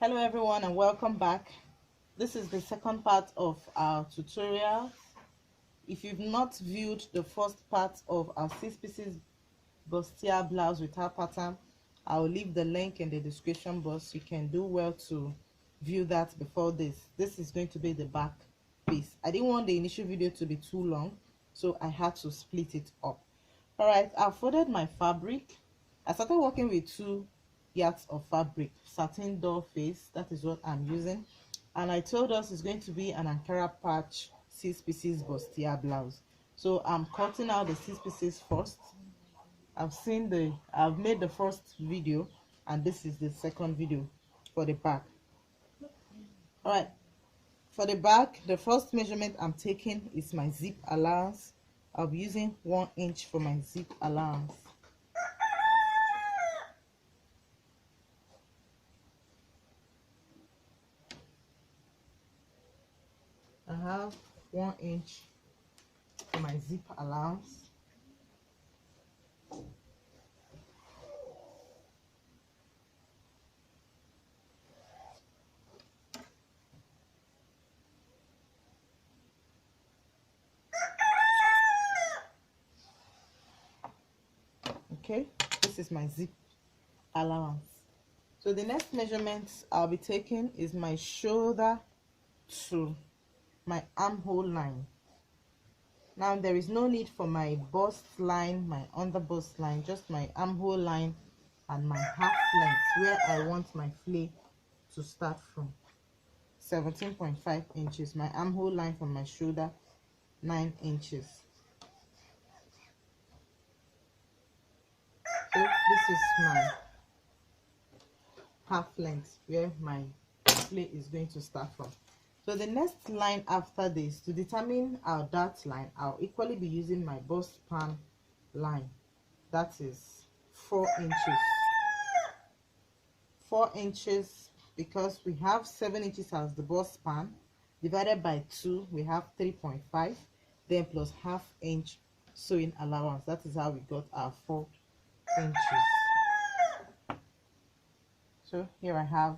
Hello everyone and welcome back. This is the second part of our tutorial. If you've not viewed the first part of our 6 pieces bustier blouse without pattern, I'll leave the link in the description box. You can do well to view that before this. This is going to be the back piece. I didn't want the initial video to be too long, so I had to split it up. Alright, I've folded my fabric. I started working with 2 yards of fabric, satin doll face, that is what I'm using, and I told us it's going to be an Ankara patch 6 pieces bustier blouse. So I'm cutting out the 6 pieces first. I've made the first video and this is the second video for the back. All right, for the back, the first measurement I'm taking is my zip allowance. I'll be using 1 inch for my zip allowance. I have 1 inch for my zip allowance. Okay, this is my zip allowance. So the next measurement I'll be taking is my shoulder to my armhole line. Now there is no need for my bust line, my under bust line, just my armhole line and my half length where I want my flay to start from. 17.5 inches. My armhole line from my shoulder, 9 inches. So this is my half length where my flay is going to start from. So the next line after this, to determine our dart line, I'll equally be using my bust span line. That is 4 inches. 4 inches because we have 7 inches as the bust span. Divided by 2, we have 3.5. Then plus half inch sewing allowance. That is how we got our 4 inches. So here I have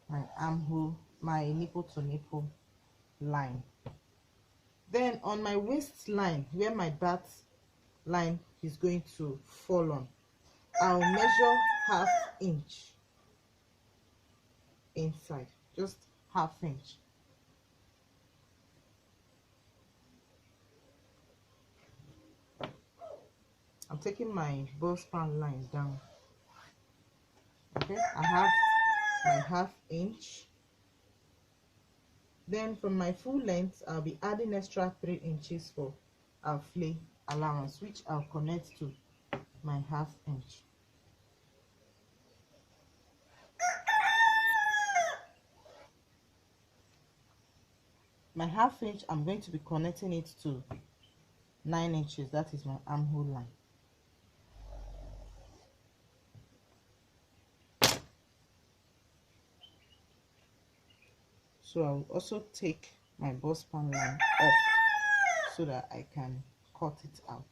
my armhole, my nipple to nipple line. Then on my waistline, where my dart line is going to fall on, I'll measure half inch inside, just half inch. I'm taking my bust span line down. Okay, I have my half inch. Then from my full length, I'll be adding extra 3 inches for our flay allowance, which I'll connect to my half inch. My half inch, I'm going to be connecting it to 9 inches. That is my armhole line. So I'll also take my bust span line up so that I can cut it out.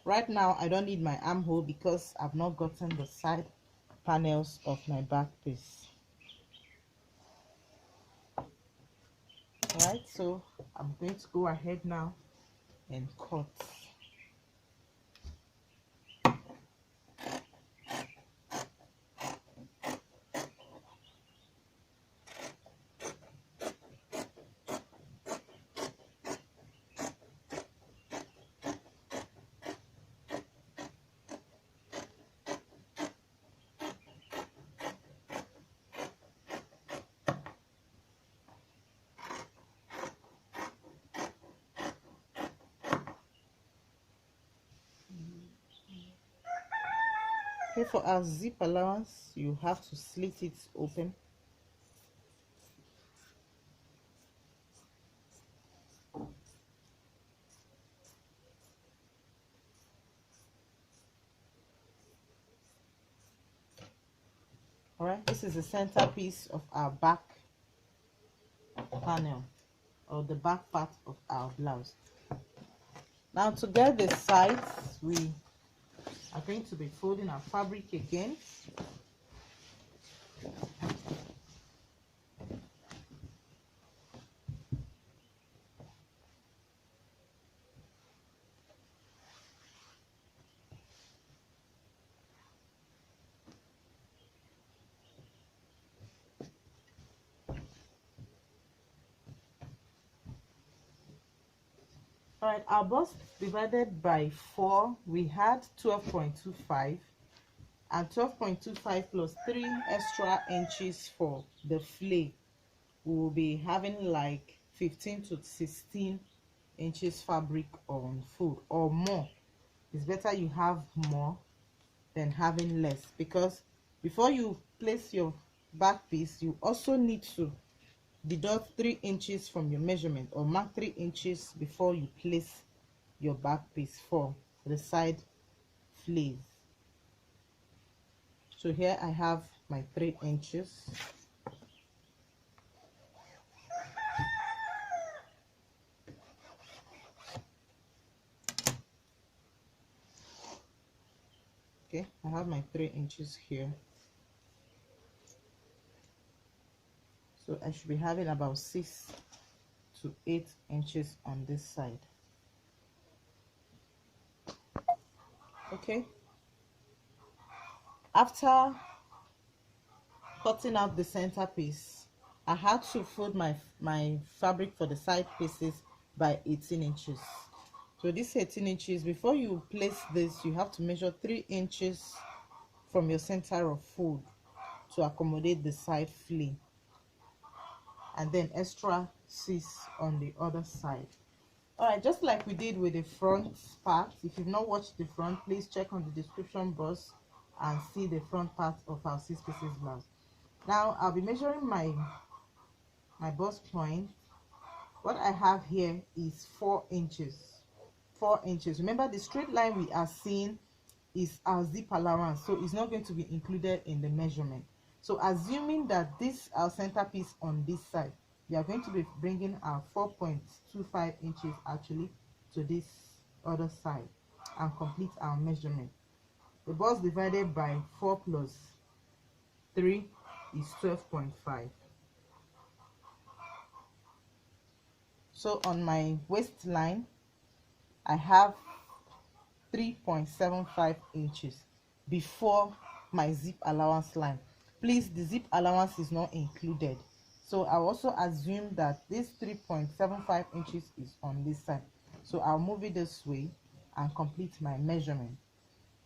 Right now I don't need my armhole because I've not gotten the side panels of my back piece. Alright, so I'm going to go ahead now and cut. Okay, for our zip allowance, you have to slit it open. Alright, this is the centerpiece of our back panel, or the back part of our blouse. Now to get the sides, we are going to be folding our fabric again. All right, our bust divided by 4, we had 12.25, and 12.25 plus 3 extra inches for the flay. We will be having like 15 to 16 inches fabric on fold, or more. It's better you have more than having less, because before you place your back piece, you also need to deduct 3 inches from your measurement, or mark 3 inches before you place your back piece for the side flays. So here I have my 3 inches. Okay, I have my 3 inches here. So I should be having about 6 to 8 inches on this side. Okay, after cutting out the center piece, I had to fold my fabric for the side pieces by 18 inches. So this 18 inches, before you place this, you have to measure 3 inches from your center of fold to accommodate the side flay, and then extra 6 on the other side. All right, just like we did with the front part. If you've not watched the front, please check on the description box and see the front part of our 6 pieces blouse. Now I'll be measuring my bust point. What I have here is 4 inches. 4 inches. Remember, the straight line we are seeing is our zip allowance, so it's not going to be included in the measurement. So assuming that this our center piece on this side, we are going to be bringing our 4.25 inches actually to this other side and complete our measurement. The bust divided by 4 plus 3 is 12.5. So on my waistline, I have 3.75 inches before my zip allowance line. Please, the zip allowance is not included. So I'll also assume that this 3.75 inches is on this side. So I'll move it this way and complete my measurement,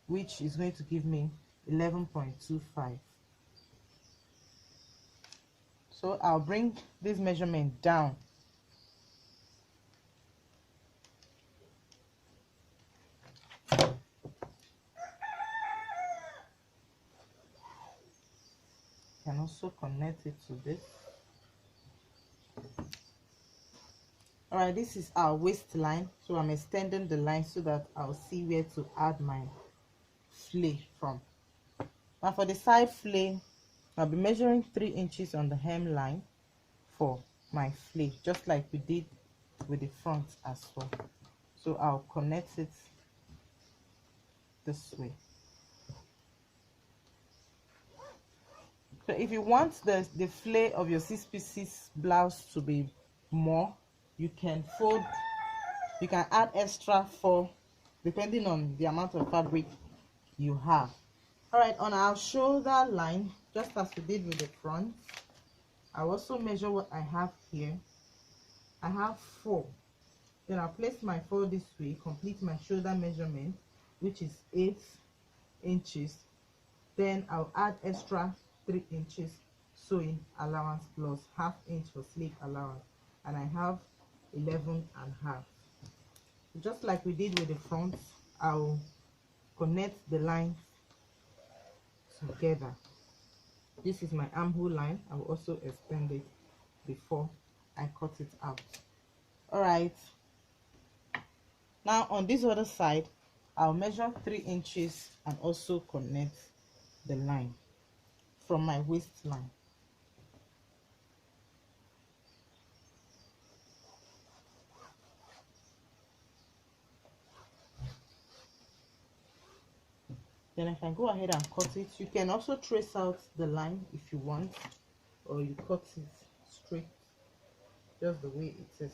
which is going to give me 11.25. So I'll bring this measurement down. Can also connect it to this. All right, this is our waistline, so I'm extending the line so that I'll see where to add my flay from. Now for the side flay, I'll be measuring 3 inches on the hemline for my flay, just like we did with the front as well. So I'll connect it this way. So if you want the flay of your 6 pieces blouse to be more, you can fold, you can add extra 4 depending on the amount of fabric you have. All right, on our shoulder line, just as we did with the front, I'll also measure what I have here. I have 4. Then I'll place my 4 this way, complete my shoulder measurement, which is 8 inches. Then I'll add extra 3 inches sewing allowance plus ½ inch for sleeve allowance, and I have 11.5. Just like we did with the front, I'll connect the lines together. This is my armhole line. I will also extend it before I cut it out. All right, now on this other side, I'll measure 3 inches and also connect the line from my waistline. Then I can go ahead and cut it. You can also trace out the line if you want, or you cut it straight just the way it is.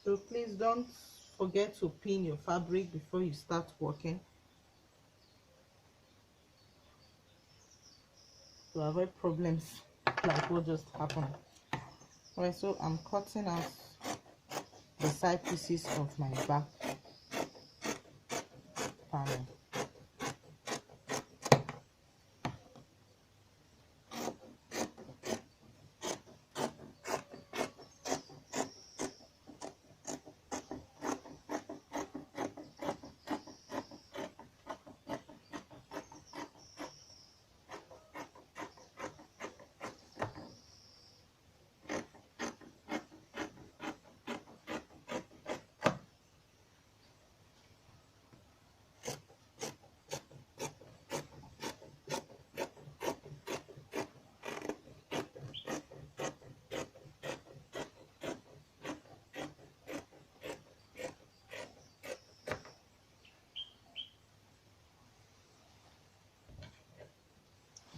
So please don't forget to pin your fabric before you start working, to avoid problems like what just happened. Alright, so I'm cutting out the side pieces of my back panel.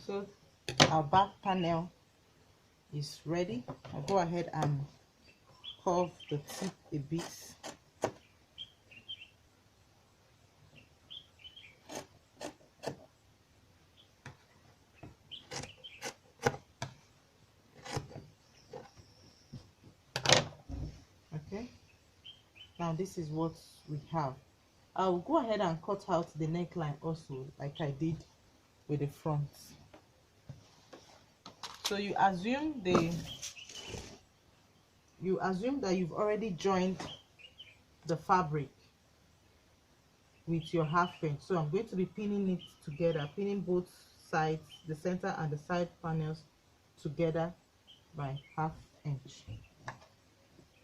So our back panel is ready. I'll go ahead and curve the tip a bit. Okay, now this is what we have. I'll go ahead and cut out the neckline also, like I did with the front. So you assume that you've already joined the fabric with your half inch. So I'm going to be pinning it together, pinning both sides, the center and the side panels together by ½ inch.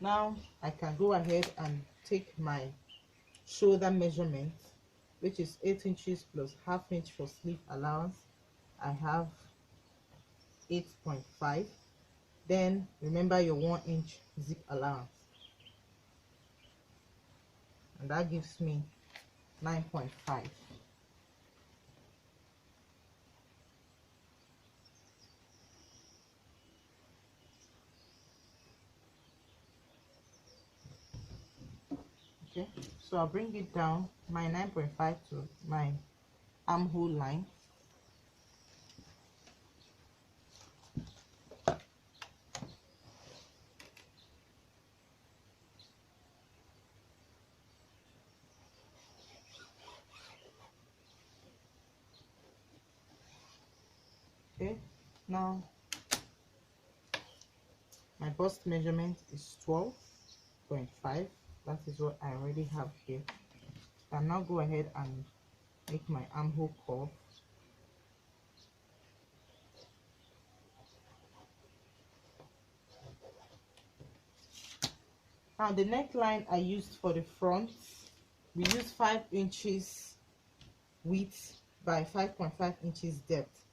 Now I can go ahead and take my shoulder measurement, which is 8 inches plus ½ inch for sleeve allowance. I have 8.5. Then remember your 1 inch zip allowance, and that gives me 9.5. Okay, so I'll bring it down my 9.5 to my armhole line. Okay, now my bust measurement is 12.5. That is what I already have here. I'll now go ahead and make my armhole curve. Now the neckline I used for the front, we used 5 inches width by 5.5 inches depth.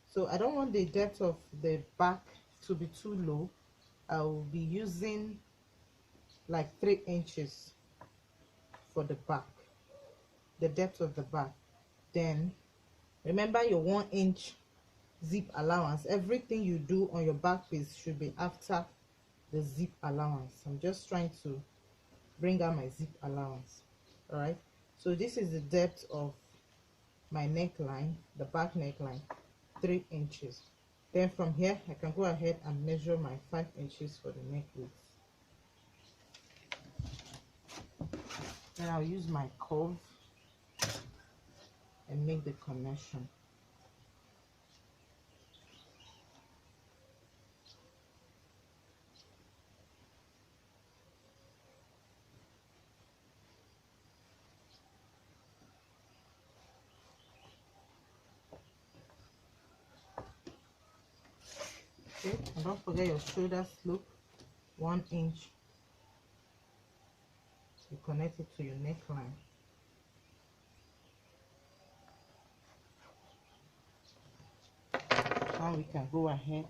So I don't want the depth of the back to be too low. I will be using like 3 inches for the back, the depth of the back. Then remember your 1 inch zip allowance. Everything you do on your back piece should be after the zip allowance. I'm just trying to bring out my zip allowance. All right, so this is the depth of my neckline, the back neckline, 3 inches. Then from here I can go ahead and measure my 5 inches for the neck width. Then I'll use my curve and make the connection. Okay, and don't forget your shoulder slope, 1 inch. You connect it to your neckline. Now we can go ahead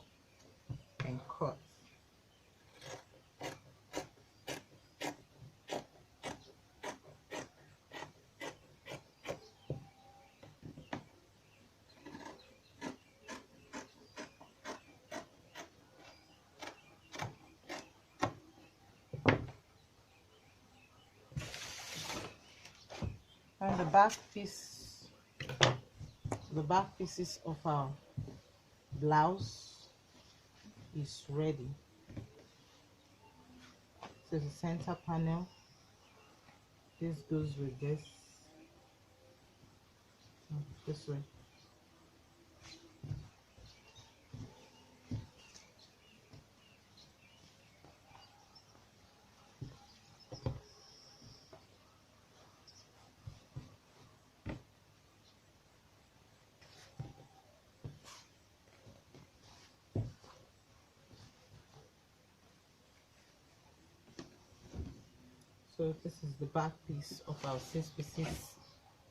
and cut. And the back pieces of our blouse is ready. So the center panel, this goes with this way. So this is the back piece of our 6 pieces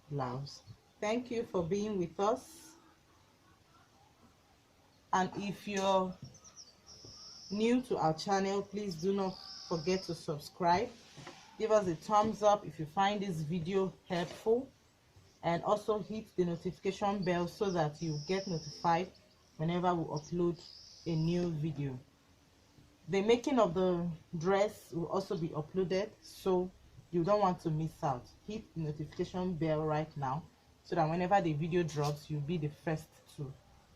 blouse. Thank you for being with us, and if you're new to our channel, please do not forget to subscribe. Give us a thumbs up if you find this video helpful, and also hit the notification bell so that you get notified whenever we upload a new video. The making of the dress will also be uploaded, so you don't want to miss out. Hit the notification bell right now so that whenever the video drops, you'll be the first to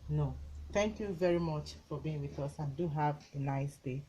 know. Thank you very much for being with us, and do have a nice day.